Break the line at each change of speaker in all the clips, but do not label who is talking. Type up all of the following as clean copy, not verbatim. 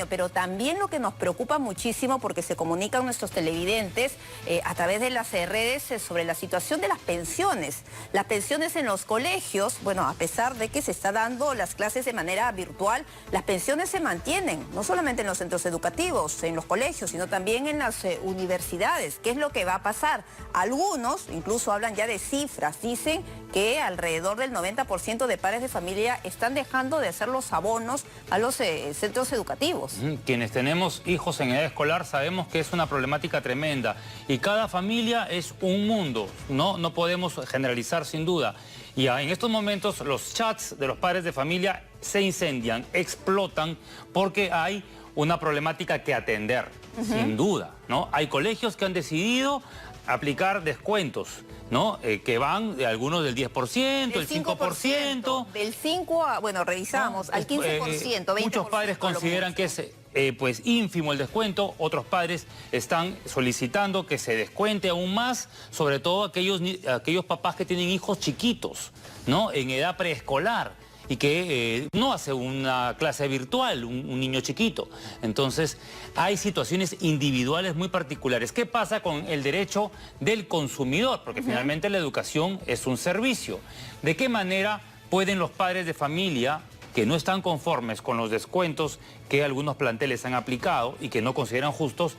año, pero también lo que nos preocupa muchísimo, porque se comunican nuestros televidentes a través de las redes sobre la situación de las pensiones. Las pensiones en los colegios, bueno, a pesar de que se está dando las clases de manera virtual, las pensiones se mantienen, no solamente en los centros educativos, en los colegios, sino también en las universidades. ¿Qué es lo que va a pasar? Algunos incluso hablan ya de cifras, dicen que alrededor del 90% de padres de familia están dejando de hacer los abonos a los centros educativos.
Quienes tenemos hijos en edad escolar sabemos que es una problemática tremenda y cada familia es un mundo, no podemos generalizar sin duda. Y en estos momentos los chats de los padres de familia se incendian, explotan porque hay una problemática que atender, sin duda, ¿no? Hay colegios que han decidido aplicar descuentos, ¿no? Que van de algunos del 10%, el 5%.
Del 5 a, bueno, revisamos, ¿no? Al 15%, 20%.
Muchos padres consideran que es pues ínfimo el descuento, otros padres están solicitando que se descuente aún más, sobre todo aquellos papás que tienen hijos chiquitos, ¿no? En edad preescolar, y que no hace una clase virtual, un niño chiquito. Entonces, hay situaciones individuales muy particulares. ¿Qué pasa con el derecho del consumidor? Porque finalmente la educación es un servicio. ¿De qué manera pueden los padres de familia que no están conformes con los descuentos que algunos planteles han aplicado y que no consideran justos,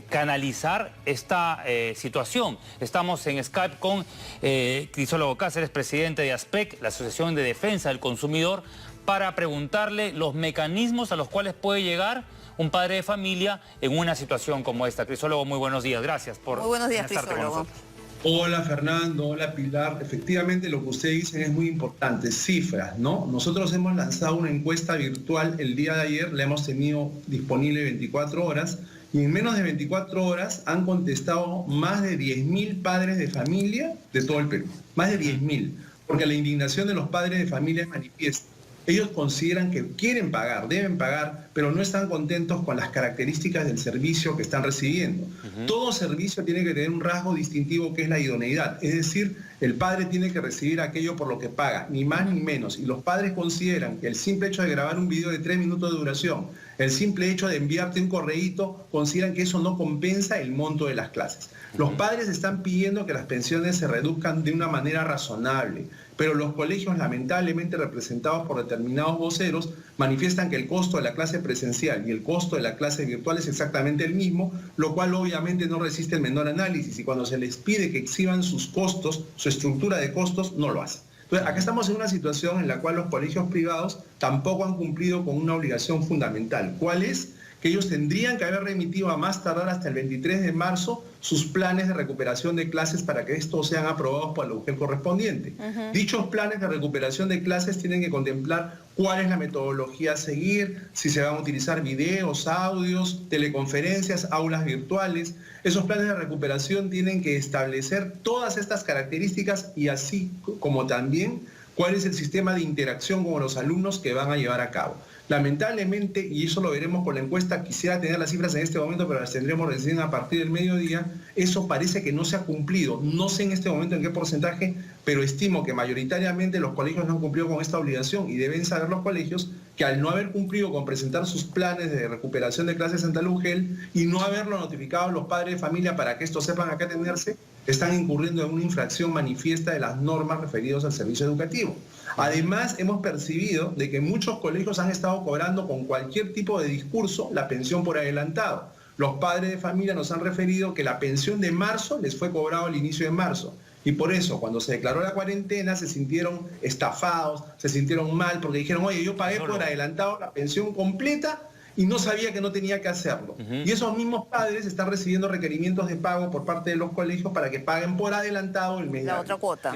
canalizar esta situación? Estamos en Skype con Crisólogo Cáceres, presidente de ASPEC, la Asociación de Defensa del Consumidor, para preguntarle los mecanismos a los cuales puede llegar un padre de familia en una situación como esta. Crisólogo, muy buenos días. Gracias por
muy buenos días,
estar con nosotros.
Hola Fernando, hola Pilar. Efectivamente lo que ustedes dicen es muy importante, cifras, ¿no? Nosotros hemos lanzado una encuesta virtual el día de ayer, la hemos tenido disponible 24 horas y en menos de 24 horas han contestado más de 10.000 padres de familia de todo el Perú, más de 10.000, porque la indignación de los padres de familia es manifiesta. Ellos consideran que quieren pagar, deben pagar, pero no están contentos con las características del servicio que están recibiendo. Todo servicio tiene que tener un rasgo distintivo que es la idoneidad. Es decir, el padre tiene que recibir aquello por lo que paga, ni más ni menos. Y los padres consideran que el simple hecho de grabar un video de 3 minutos de duración, el simple hecho de enviarte un correíto, consideran que eso no compensa el monto de las clases. Los padres están pidiendo que las pensiones se reduzcan de una manera razonable, pero los colegios, lamentablemente representados por determinados voceros, manifiestan que el costo de la clase presencial y el costo de la clase virtual es exactamente el mismo, lo cual obviamente no resiste el menor análisis, y cuando se les pide que exhiban sus costos, su estructura de costos, no lo hacen. Entonces, acá estamos en una situación en la cual los colegios privados tampoco han cumplido con una obligación fundamental. ¿Cuál es? Que ellos tendrían que haber remitido a más tardar hasta el 23 de marzo sus planes de recuperación de clases para que estos sean aprobados por el UGEL correspondiente. Dichos planes de recuperación de clases tienen que contemplar cuál es la metodología a seguir, si se van a utilizar videos, audios, teleconferencias, aulas virtuales. Esos planes de recuperación tienen que establecer todas estas características y así como también cuál es el sistema de interacción con los alumnos que van a llevar a cabo. Lamentablemente, y eso lo veremos con la encuesta, quisiera tener las cifras en este momento, pero las tendremos recién a partir del mediodía, eso parece que no se ha cumplido. No sé en este momento en qué porcentaje, pero estimo que mayoritariamente los colegios no han cumplido con esta obligación, y deben saber los colegios que al no haber cumplido con presentar sus planes de recuperación de clases ante el UGEL y no haberlo notificado a los padres de familia para que estos sepan a qué atenerse, están incurriendo en una infracción manifiesta de las normas referidas al servicio educativo. Además, hemos percibido de que muchos colegios han estado cobrando con cualquier tipo de discurso la pensión por adelantado. Los padres de familia nos han referido que la pensión de marzo les fue cobrado al inicio de marzo. Y por eso, cuando se declaró la cuarentena, se sintieron estafados, se sintieron mal, porque dijeron, oye, yo pagué por adelantado la pensión completa y no sabía que no tenía que hacerlo. Y esos mismos padres están recibiendo requerimientos de pago por parte de los colegios para que paguen por adelantado el mes.
La otra cuota.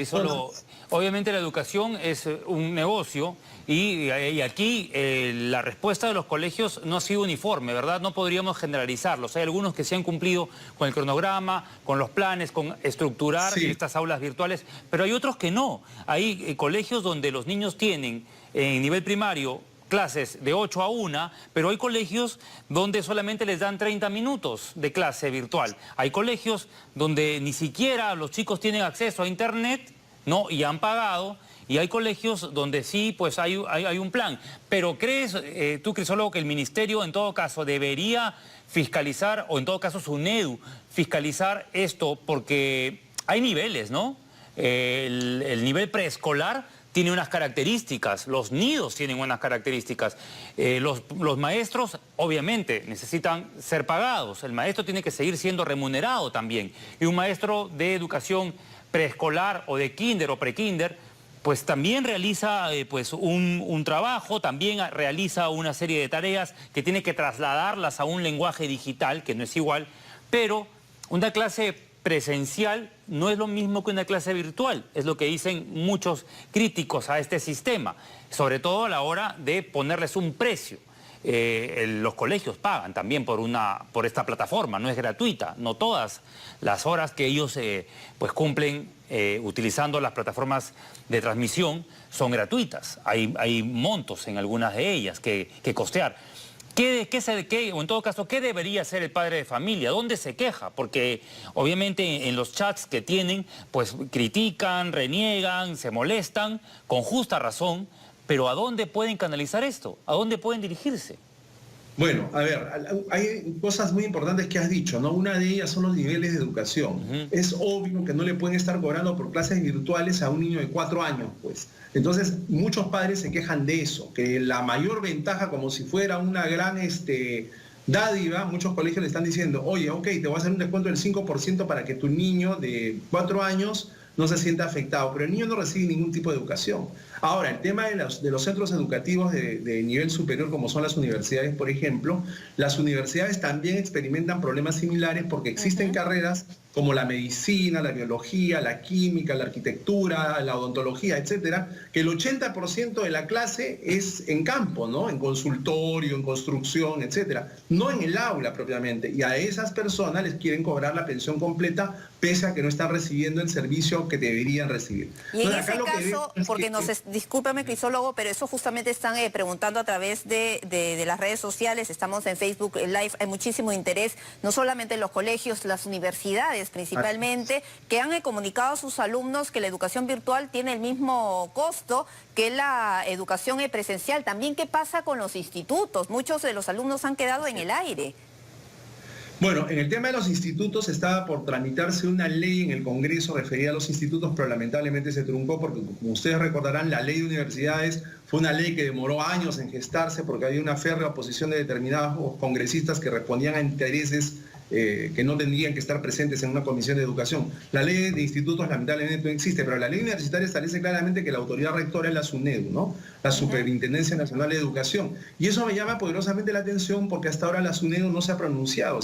Obviamente la educación es un negocio y aquí la respuesta de los colegios no ha sido uniforme, ¿verdad? No podríamos generalizarlos. Hay algunos que se han cumplido con el cronograma, con los planes, con estructurar estas aulas virtuales, pero hay otros que no. Hay colegios donde los niños tienen en nivel primario clases de 8 a 1, pero hay colegios donde solamente les dan 30 minutos de clase virtual. Hay colegios donde ni siquiera los chicos tienen acceso a internet, ¿no? Y han pagado, y hay colegios donde sí, pues hay un plan. Pero ¿crees tú, crisólogo, que el ministerio en todo caso debería fiscalizar, o en todo caso SUNEDU, fiscalizar esto? Porque hay niveles, ¿no? El nivel preescolar tiene unas características, los nidos tienen unas características. Los maestros, obviamente, necesitan ser pagados. El maestro tiene que seguir siendo remunerado también. Y un maestro de educación preescolar o de kinder o prekinder, pues también realiza pues un trabajo, también realiza una serie de tareas que tiene que trasladarlas a un lenguaje digital, que no es igual, pero una clase presencial no es lo mismo que una clase virtual, es lo que dicen muchos críticos a este sistema, sobre todo a la hora de ponerles un precio. Los colegios pagan también por esta plataforma, no es gratuita, no todas las horas que ellos pues cumplen utilizando las plataformas de transmisión son gratuitas, hay montos en algunas de ellas que costear. O en todo caso, ¿qué debería hacer el padre de familia? ¿Dónde se queja? Porque obviamente en los chats que tienen, pues critican, reniegan, se molestan, con justa razón, pero ¿a dónde pueden canalizar esto? ¿A dónde pueden dirigirse?
Bueno, a ver, hay cosas muy importantes que has dicho, ¿no? Una de ellas son los niveles de educación. Es obvio que no le pueden estar cobrando por clases virtuales a un niño de 4 años, pues. Entonces, muchos padres se quejan de eso, que la mayor ventaja, como si fuera una gran dádiva, muchos colegios le están diciendo, oye, ok, te voy a hacer un descuento del 5% para que tu niño de 4 años no se sienta afectado, pero el niño no recibe ningún tipo de educación. Ahora, el tema de los centros educativos de nivel superior, como son las universidades, por ejemplo, las universidades también experimentan problemas similares porque existen carreras como la medicina, la biología, la química, la arquitectura, la odontología, etcétera, que el 80% de la clase es en campo, ¿no? En consultorio, en construcción, etcétera, no en el aula propiamente. Y a esas personas les quieren cobrar la pensión completa, pese a que no están recibiendo el servicio que deberían recibir.
Y en ese caso, porque discúlpame, crisólogo, pero eso justamente están preguntando a través de las redes sociales, estamos en Facebook Live, hay muchísimo interés, no solamente en los colegios, las universidades principalmente, que han comunicado a sus alumnos que la educación virtual tiene el mismo costo que la educación presencial. También, ¿qué pasa con los institutos? Muchos de los alumnos han quedado en el aire.
Bueno, en el tema de los institutos estaba por tramitarse una ley en el Congreso referida a los institutos, pero lamentablemente se truncó porque, como ustedes recordarán, la ley de universidades fue una ley que demoró años en gestarse porque había una férrea oposición de determinados congresistas que respondían a intereses que no tendrían que estar presentes en una comisión de educación. La ley de institutos lamentablemente no existe, pero la ley universitaria establece claramente que la autoridad rectora es la SUNEDU, ¿no? La Superintendencia Nacional de Educación. Y eso me llama poderosamente la atención porque hasta ahora la SUNEDU no se ha pronunciado,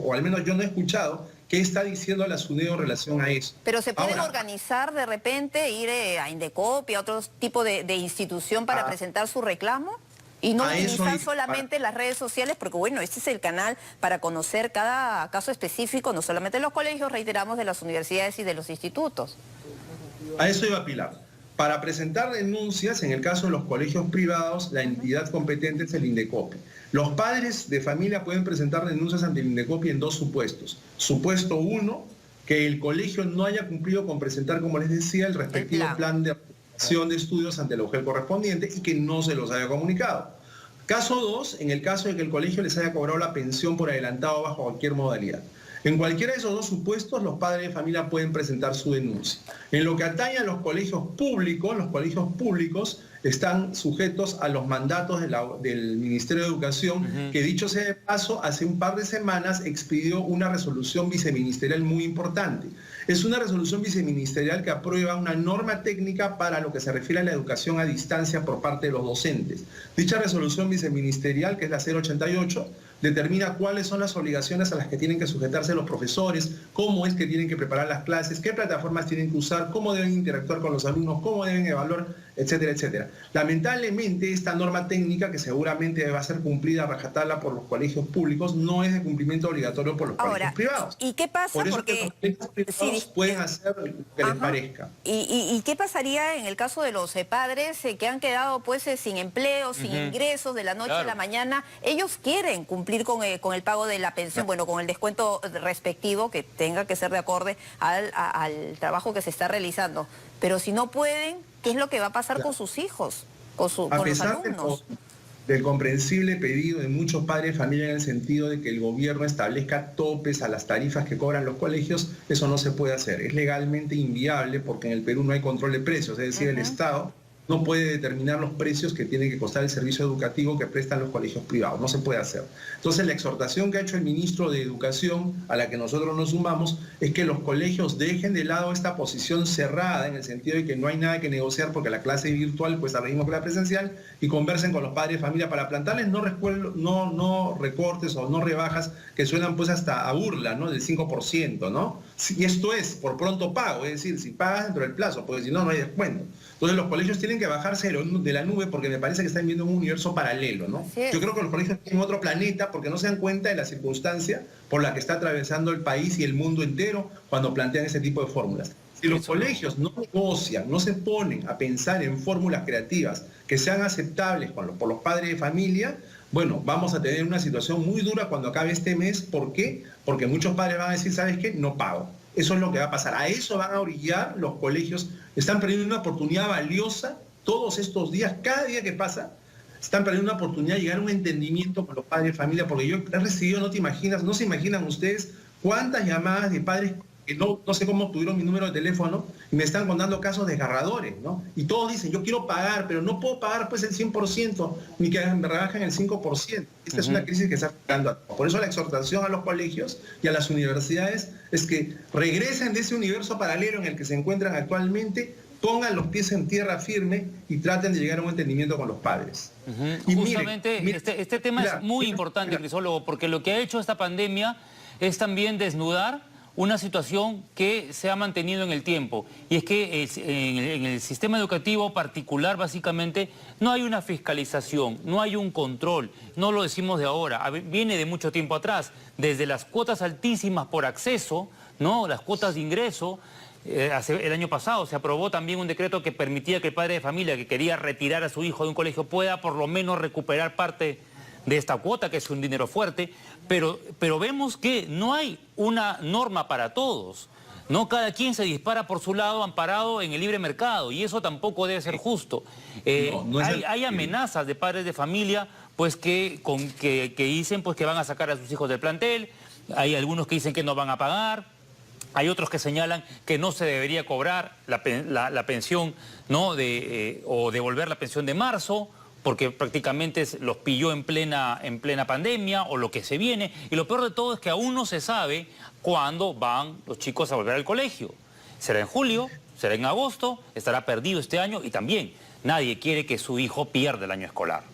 o al menos yo no he escuchado qué está diciendo la SUNEDU en relación a eso.
Pero ¿se pueden organizar de repente, ir a Indecopi, a otro tipo de institución para presentar su reclamo? Y no utilizar solamente las redes sociales, porque bueno, este es el canal para conocer cada caso específico, no solamente de los colegios, reiteramos, de las universidades y de los institutos.
A eso iba Pilar. Para presentar denuncias, en el caso de los colegios privados, la entidad competente es el Indecopi. Los padres de familia pueden presentar denuncias ante el Indecopi en 2 supuestos. Supuesto 1, que el colegio no haya cumplido con presentar, como les decía, el respectivo plan de de estudios ante la UGEL correspondiente y que no se los haya comunicado. Caso 2, en el caso de que el colegio les haya cobrado la pensión por adelantado bajo cualquier modalidad. En cualquiera de esos 2 supuestos, los padres de familia pueden presentar su denuncia. En lo que atañe a los colegios públicos están sujetos a los mandatos del Ministerio de Educación, que dicho sea de paso, hace un par de semanas expidió una resolución viceministerial muy importante. Es una resolución viceministerial que aprueba una norma técnica para lo que se refiere a la educación a distancia por parte de los docentes. Dicha resolución viceministerial, que es la 088, determina cuáles son las obligaciones a las que tienen que sujetarse los profesores, cómo es que tienen que preparar las clases, qué plataformas tienen que usar, cómo deben interactuar con los alumnos, cómo deben evaluar, etcétera, etcétera. Lamentablemente, esta norma técnica, que seguramente va a ser cumplida a rajatabla por los colegios públicos, no es de cumplimiento obligatorio por los colegios privados.
¿Y qué pasa?
Por eso
porque
los colegios privados pueden hacer lo que les parezca.
¿Y qué pasaría en el caso de los padres que han quedado pues sin empleo, sin ingresos de la noche a la mañana? Ellos quieren cumplir con el pago de la pensión, bueno, con el descuento respectivo que tenga que ser de acorde al trabajo que se está realizando. Pero si no pueden, ¿qué es lo que va a pasar con sus hijos, con los alumnos?
Del comprensible pedido de muchos padres de familia en el sentido de que el gobierno establezca topes a las tarifas que cobran los colegios, eso no se puede hacer. Es legalmente inviable porque en el Perú no hay control de precios, es decir, el Estado no puede determinar los precios que tiene que costar el servicio educativo que prestan los colegios privados, no se puede hacer. Entonces la exhortación que ha hecho el ministro de Educación, a la que nosotros nos sumamos, es que los colegios dejen de lado esta posición cerrada en el sentido de que no hay nada que negociar porque la clase virtual cuesta lo mismo que la presencial, y conversen con los padres de familia para plantarles no recortes o no rebajas que suenan pues hasta a burla, ¿no? Del 5%, ¿no? Y esto es por pronto pago, es decir, si pagas dentro del plazo, porque si no, no hay descuento. Entonces los colegios tienen que bajarse de la nube porque me parece que están viendo un universo paralelo, ¿no? Yo creo que los colegios tienen otro planeta porque no se dan cuenta de la circunstancia por la que está atravesando el país y el mundo entero cuando plantean ese tipo de fórmulas. Si los colegios no negocian, no se ponen a pensar en fórmulas creativas que sean aceptables por los padres de familia, bueno, vamos a tener una situación muy dura cuando acabe este mes. ¿Por qué? Porque muchos padres van a decir, ¿sabes qué? No pago. Eso es lo que va a pasar. A eso van a orillar los colegios. Están perdiendo una oportunidad valiosa todos estos días, cada día que pasa, están perdiendo una oportunidad de llegar a un entendimiento con los padres de familia, porque yo he recibido, no se imaginan ustedes cuántas llamadas de padres que no sé cómo obtuvieron mi número de teléfono y me están contando casos desgarradores, ¿no? Y todos dicen, yo quiero pagar, pero no puedo pagar pues el 100%, ni que me rebajen el 5%. Esta es una crisis que está afectando a todos. Por eso la exhortación a los colegios y a las universidades es que regresen de ese universo paralelo en el que se encuentran actualmente, pongan los pies en tierra firme y traten de llegar a un entendimiento con los padres.
Y justamente este tema es muy importante, Crisólogo, porque lo que ha hecho esta pandemia es también desnudar una situación que se ha mantenido en el tiempo, y es que en el sistema educativo particular básicamente no hay una fiscalización, no hay un control, no lo decimos de ahora, viene de mucho tiempo atrás, desde las cuotas altísimas por acceso, ¿no? Las cuotas de ingreso. El año pasado se aprobó también un decreto que permitía que el padre de familia que quería retirar a su hijo de un colegio pueda por lo menos recuperar parte de esta cuota, que es un dinero fuerte, pero vemos que no hay una norma para todos, ¿no? Cada quien se dispara por su lado amparado en el libre mercado, y eso tampoco debe ser justo. Hay amenazas de padres de familia pues que dicen pues que van a sacar a sus hijos del plantel, hay algunos que dicen que no van a pagar, hay otros que señalan que no se debería cobrar la pensión, ¿no? O devolver la pensión de marzo, porque prácticamente los pilló en plena pandemia o lo que se viene. Y lo peor de todo es que aún no se sabe cuándo van los chicos a volver al colegio. ¿Será en julio? ¿Será en agosto? ¿Estará perdido este año? Y también nadie quiere que su hijo pierda el año escolar.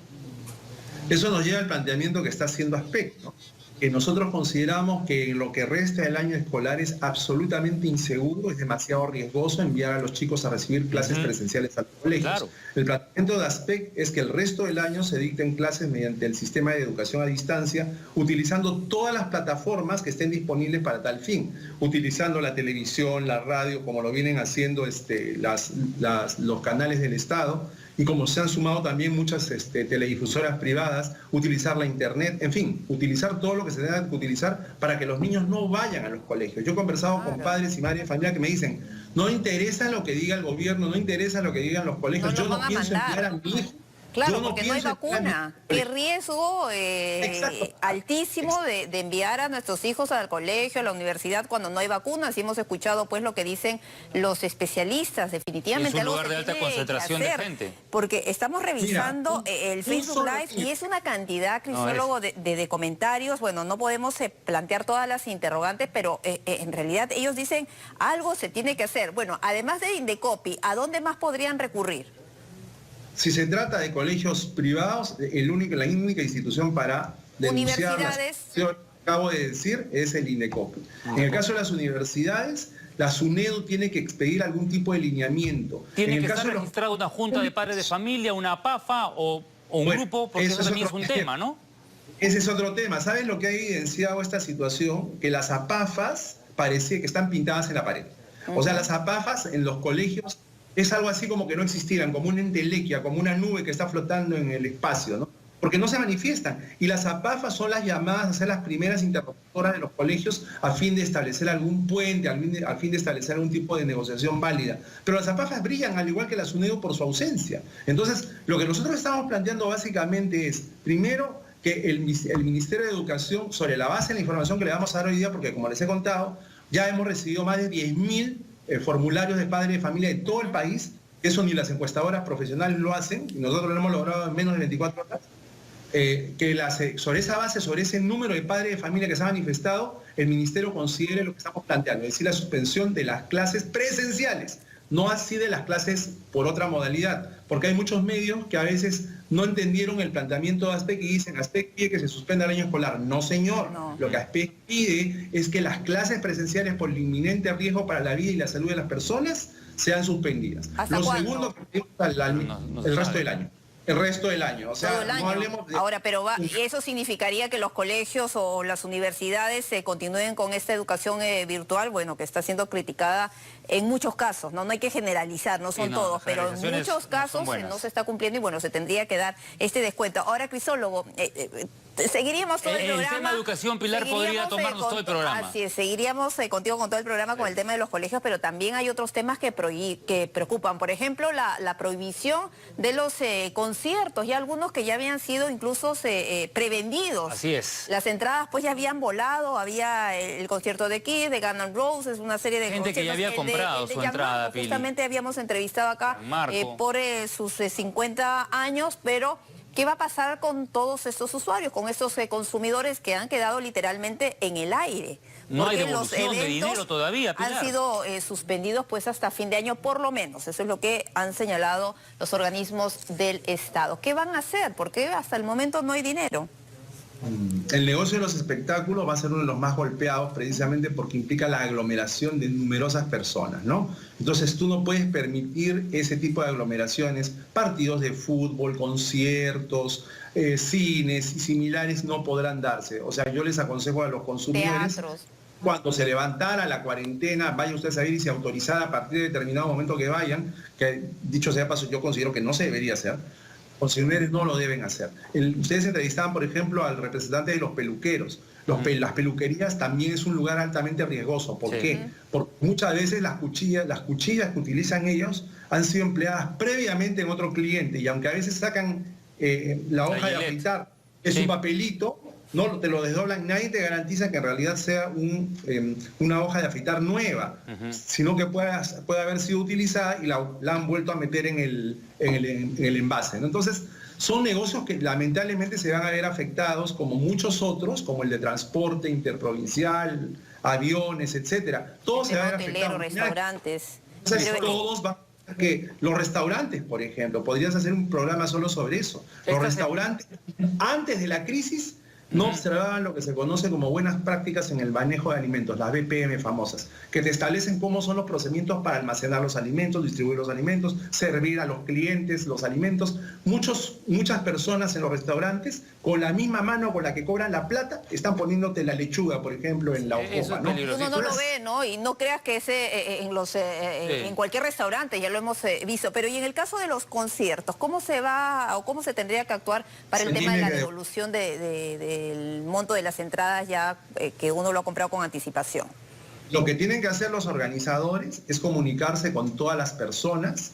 Eso nos lleva al planteamiento que está haciendo ASPEC, ¿no? Que nosotros consideramos que en lo que resta del año escolar es absolutamente inseguro, es demasiado riesgoso enviar a los chicos a recibir clases presenciales a los colegios. Claro. El planteamiento de ASPEC es que el resto del año se dicten clases mediante el sistema de educación a distancia, utilizando todas las plataformas que estén disponibles para tal fin, utilizando la televisión, la radio, como lo vienen haciendo los canales del Estado, y como se han sumado también muchas teledifusoras privadas, utilizar la internet, en fin, utilizar todo lo que se tenga que utilizar para que los niños no vayan a los colegios. Yo he conversado con padres y madres de familia que me dicen, no interesa lo que diga el gobierno, no interesa lo que digan los colegios, yo no pienso enviar a mi hijo.
Claro, porque no hay vacuna. Qué riesgo altísimo de enviar a nuestros hijos al colegio, a la universidad, cuando no hay vacunas. Y hemos escuchado pues lo que dicen los especialistas, definitivamente.
Es un lugar de alta concentración de gente.
Porque estamos revisando el Facebook Live y es una cantidad, Crisólogo, de comentarios. Bueno, no podemos plantear todas las interrogantes, pero en realidad ellos dicen algo se tiene que hacer. Bueno, además de Indecopi, ¿a dónde más podrían recurrir?
Si se trata de colegios privados, la única institución para denunciar la situación que acabo de decir es el Indecopi. En el caso de las universidades, la SUNEDU tiene que expedir algún tipo de lineamiento.
¿Tiene que estar registrada una junta de padres de familia, una PAFA o un grupo? Porque eso también es un tema, ¿no?
Ese es otro tema. ¿Sabes lo que ha evidenciado esta situación? Que las APAFAs parece que están pintadas en la pared. O sea, las APAFAs en los colegios es algo así como que no existieran, como una entelequia, como una nube que está flotando en el espacio, ¿no? porque no se manifiestan. Y las APAFAS son las llamadas a ser las primeras interlocutoras de los colegios a fin de establecer algún puente, a fin de establecer algún tipo de negociación válida. Pero las APAFAS brillan al igual que la SUNEDU por su ausencia. Entonces, lo que nosotros estamos planteando básicamente es, primero, que el Ministerio de Educación, sobre la base de la información que le vamos a dar hoy día, porque como les he contado, ya hemos recibido más de 10.000 formularios de padres de familia de todo el país. Eso ni las encuestadoras profesionales lo hacen, y nosotros lo hemos logrado en menos de 24 horas. Sobre esa base, sobre ese número de padres de familia que se ha manifestado, el Ministerio considere lo que estamos planteando, es decir, la suspensión de las clases presenciales, no así de las clases por otra modalidad, porque hay muchos medios que a veces no entendieron el planteamiento de ASPEC y dicen, ASPEC pide que se suspenda el año escolar. No, señor,
No.
Lo que ASPEC pide es que las clases presenciales por el inminente riesgo para la vida y la salud de las personas sean suspendidas.
¿Hasta
Lo
cuándo?
segundo, el resto del año. El resto del año, o sea,
Todo el año.
no hablemos de...
Ahora, pero eso significaría que los colegios o las universidades continúen con esta educación virtual, bueno, que está siendo criticada en muchos casos, ¿no? No hay que generalizar, no son
Sí, no,
todos,
las
pero en
generalizaciones
muchos
no
casos
son buenas.
no se está cumpliendo y bueno, se tendría que dar este descuento. Ahora, Crisólogo, seguiríamos todo el programa.
El tema de educación, Pilar, podría tomarnos todo el programa.
Así es, seguiríamos contigo con todo el programa con el tema de los colegios, pero también hay otros temas que preocupan. Por ejemplo, la prohibición de los conciertos, y algunos que ya habían sido incluso prevendidos.
Así es.
Las entradas pues ya habían volado, había el concierto de Kiss, de Guns N' Roses, una serie de
Gente que ya había comprado su entrada, Pili.
Justamente habíamos entrevistado acá por sus 50 años, pero ¿qué va a pasar con todos estos usuarios, con estos consumidores que han quedado literalmente en el aire?
No hay
Porque los
devolución de
eventos
dinero todavía, Pilar.
han sido suspendidos pues hasta fin de año por lo menos. Eso es lo que han señalado los organismos del Estado. ¿Qué van a hacer? Porque hasta el momento no hay dinero.
El negocio de los espectáculos va a ser uno de los más golpeados precisamente porque implica la aglomeración de numerosas personas, ¿no? Entonces tú no puedes permitir ese tipo de aglomeraciones, partidos de fútbol, conciertos, cines y similares no podrán darse. O sea, yo les aconsejo a los consumidores,
Teatros.
cuando se levantara la cuarentena, vaya usted a saber y se autorizara a partir de determinado momento que vayan, que dicho sea paso, yo considero que no se debería hacer. Consumidores no lo deben hacer. Ustedes entrevistaban, por ejemplo, al representante de los peluqueros. Las peluquerías también es un lugar altamente riesgoso. ¿Por qué? Porque muchas veces las cuchillas que utilizan ellos han sido empleadas previamente en otro cliente y aunque a veces sacan la hoja de afeitar, es un papelito, no te lo desdoblan, nadie te garantiza que en realidad sea una hoja de afeitar nueva, sino que puede haber sido utilizada y la han vuelto a meter en el envase, ¿no? Entonces, son negocios que lamentablemente se van a ver afectados como muchos otros, como el de transporte interprovincial, aviones, etcétera. Todos se van a ver afectados.
Restaurantes.
Entonces, todos van que los restaurantes, por ejemplo, podrías hacer un programa solo sobre eso. Los restaurantes, antes de la crisis, no observaban lo que se conoce como buenas prácticas en el manejo de alimentos, las BPM famosas, que te establecen cómo son los procedimientos para almacenar los alimentos, distribuir los alimentos, servir a los clientes los alimentos. Muchas personas en los restaurantes, con la misma mano con la que cobran la plata, están poniéndote la lechuga, por ejemplo, en la hojoa, ¿no?
Uno no lo ve, ¿no? Y no creas que en cualquier restaurante, ya lo hemos visto. Pero y en el caso de los conciertos, ¿cómo se va o cómo se tendría que actuar para el tema de la devolución del monto de las entradas ya que uno lo ha comprado con anticipación?
Lo que tienen que hacer los organizadores es comunicarse con todas las personas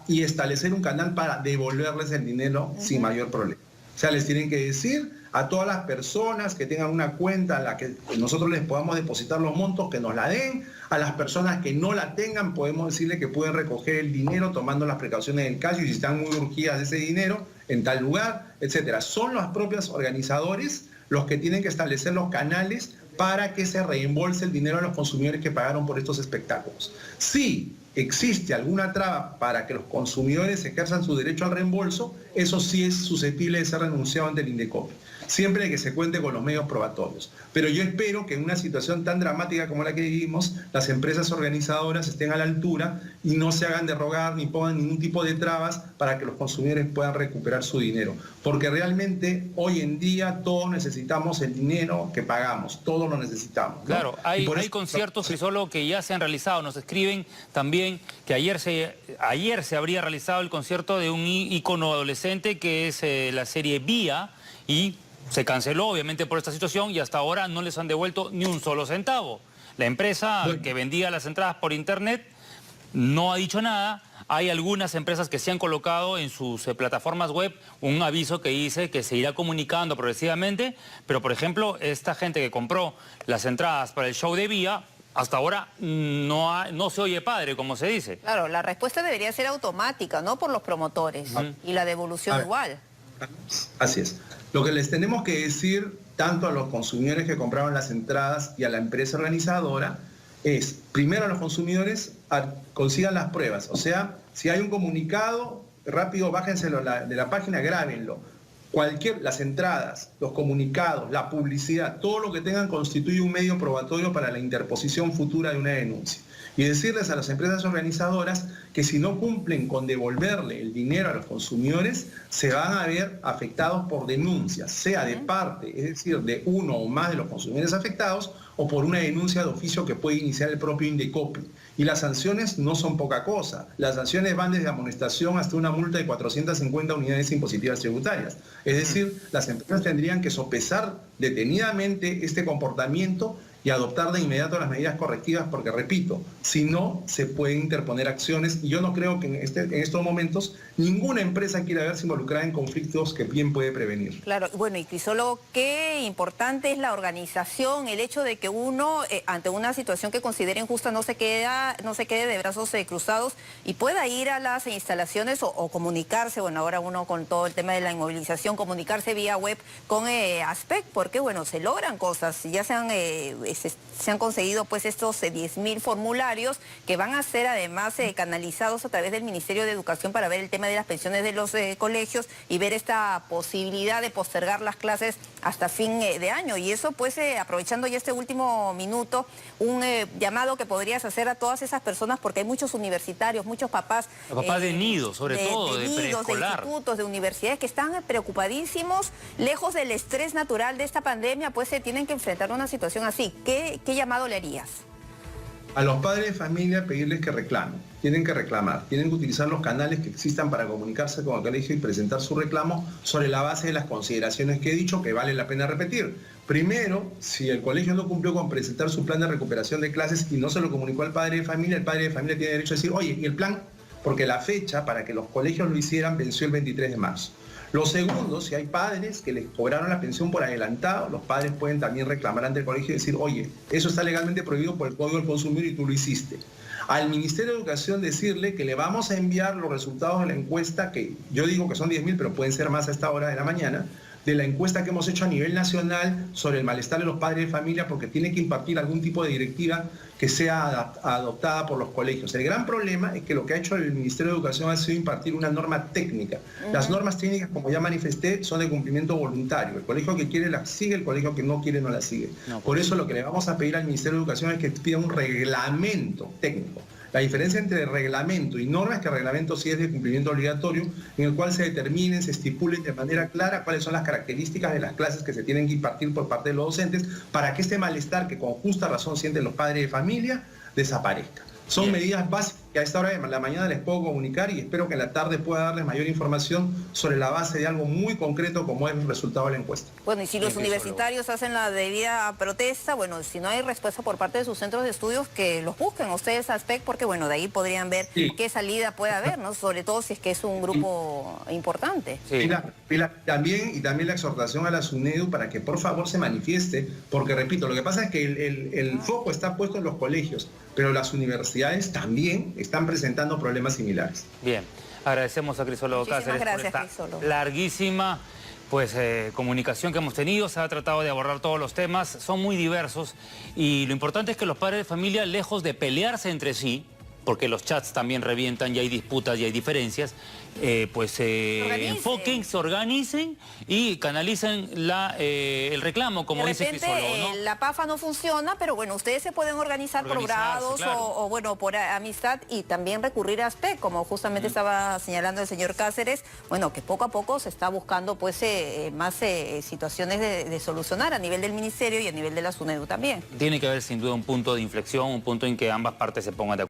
y establecer un canal para devolverles el dinero sin mayor problema. O sea, les tienen que decir a todas las personas que tengan una cuenta a la que nosotros les podamos depositar los montos, que nos la den. A las personas que no la tengan, podemos decirle que pueden recoger el dinero tomando las precauciones del caso y si están muy urgidas de ese dinero, en tal lugar, etcétera. Son los propios organizadores los que tienen que establecer los canales para que se reembolse el dinero a los consumidores que pagaron por estos espectáculos. Si existe alguna traba para que los consumidores ejerzan su derecho al reembolso, eso sí es susceptible de ser renunciado ante el INDECOPI. siempre que se cuente con los medios probatorios. Pero yo espero que en una situación tan dramática como la que vivimos, las empresas organizadoras estén a la altura y no se hagan de rogar ni pongan ningún tipo de trabas para que los consumidores puedan recuperar su dinero. Porque realmente hoy en día todos necesitamos el dinero que pagamos, todos lo necesitamos, ¿no?
Claro, hay conciertos, Crisólogo, que ya se han realizado. Nos escriben también que ayer se habría realizado el concierto de un ícono adolescente que es la serie Vía, y se canceló obviamente por esta situación y hasta ahora no les han devuelto ni un solo centavo. La empresa que vendía las entradas por internet no ha dicho nada. Hay algunas empresas que se han colocado en sus plataformas web un aviso que dice que se irá comunicando progresivamente, pero por ejemplo esta gente que compró las entradas para el show de Vía, hasta ahora no se oye padre, como se dice.
Claro, la respuesta debería ser automática, ¿no? Por los promotores, y la devolución igual.
Así es. Lo que les tenemos que decir tanto a los consumidores que compraron las entradas y a la empresa organizadora es, primero a los consumidores, consigan las pruebas. O sea, si hay un comunicado, rápido bájenselo de la página, grábenlo. Las entradas, los comunicados, la publicidad, todo lo que tengan constituye un medio probatorio para la interposición futura de una denuncia. Y decirles a las empresas organizadoras que si no cumplen con devolverle el dinero a los consumidores, se van a ver afectados por denuncias, sea de parte, es decir, de uno o más de los consumidores afectados, o por una denuncia de oficio que puede iniciar el propio Indecopi. Y las sanciones no son poca cosa. Las sanciones van desde amonestación hasta una multa de 450 unidades impositivas tributarias. Es decir, las empresas tendrían que sopesar detenidamente este comportamiento y adoptar de inmediato las medidas correctivas, porque, repito, si no, se pueden interponer acciones, y yo no creo que en estos momentos ninguna empresa quiera verse involucrada en conflictos que bien puede prevenir.
Claro, bueno, y Crisólogo, qué importante es la organización, el hecho de que uno, ante una situación que considere injusta, no se quede de brazos cruzados y pueda ir a las instalaciones o comunicarse, bueno, ahora uno con todo el tema de la inmovilización, comunicarse vía web con ASPEC, porque, bueno, se logran cosas, ya se han conseguido pues estos 10.000 formularios que van a ser además canalizados a través del Ministerio de Educación para ver el tema de las pensiones de los colegios y ver esta posibilidad de postergar las clases hasta fin de año. Y eso pues aprovechando ya este último minuto, un llamado que podrías hacer a todas esas personas, porque hay muchos universitarios, muchos papás.
Los papás de nidos, sobre todo, de
nidos,
preescolar.
de institutos, de universidades que están preocupadísimos, lejos del estrés natural de esta pandemia, pues se tienen que enfrentar a una situación así. ¿Qué llamado le harías?
A los padres de familia pedirles que reclamen, tienen que reclamar, tienen que utilizar los canales que existan para comunicarse con el colegio y presentar su reclamo sobre la base de las consideraciones que he dicho, que vale la pena repetir. Primero, si el colegio no cumplió con presentar su plan de recuperación de clases y no se lo comunicó al padre de familia, el padre de familia tiene derecho a decir, oye, ¿y el plan? Porque la fecha para que los colegios lo hicieran venció el 23 de marzo. Lo segundo, si hay padres que les cobraron la pensión por adelantado, los padres pueden también reclamar ante el colegio y decir, oye, eso está legalmente prohibido por el Código del Consumidor y tú lo hiciste. Al Ministerio de Educación decirle que le vamos a enviar los resultados de la encuesta, que yo digo que son 10.000, pero pueden ser más a esta hora de la mañana, de la encuesta que hemos hecho a nivel nacional sobre el malestar de los padres de familia, porque tiene que impartir algún tipo de directiva que sea adoptada por los colegios. El gran problema es que lo que ha hecho el Ministerio de Educación ha sido impartir una norma técnica. Las normas técnicas, como ya manifesté, son de cumplimiento voluntario. El colegio que quiere las sigue, el colegio que no quiere no las sigue. Por eso lo que le vamos a pedir al Ministerio de Educación es que pida un reglamento técnico. La diferencia entre reglamento y norma es que el reglamento sí es de cumplimiento obligatorio, en el cual se determinen, se estipulen de manera clara cuáles son las características de las clases que se tienen que impartir por parte de los docentes para que este malestar que con justa razón sienten los padres de familia desaparezca. Son medidas básicas que a esta hora de la mañana les puedo comunicar y espero que en la tarde pueda darles mayor información sobre la base de algo muy concreto como es el resultado de la encuesta.
Bueno, y si los universitarios hacen la debida protesta, bueno, si no hay respuesta por parte de sus centros de estudios, que los busquen ustedes ASPEC, porque bueno, de ahí podrían ver qué salida puede haber, ¿no? Sobre todo si es que es un grupo importante.
Sí.
También la exhortación a la SUNEDU para que por favor se manifieste, porque repito, lo que pasa es que el foco está puesto en los colegios, pero las universidades también están presentando problemas similares.
Bien, agradecemos a Crisólogo Cáceres por esta larguísima comunicación que hemos tenido. Se ha tratado de abordar todos los temas, son muy diversos y lo importante es que los padres de familia, lejos de pelearse entre sí, porque los chats también revientan y hay disputas y hay diferencias, pues se enfoquen, se organicen y canalicen el reclamo, como dice
repente,
Crisólogo, ¿no?
La PAFA no funciona, pero bueno, ustedes se pueden organizar por grados,
claro,
o bueno, por amistad, y también recurrir a ASPEC, como justamente estaba señalando el señor Cáceres, bueno, que poco a poco se está buscando pues más situaciones de solucionar a nivel del ministerio y a nivel de la SUNEDU también.
Tiene que haber sin duda un punto de inflexión, un punto en que ambas partes se pongan de acuerdo.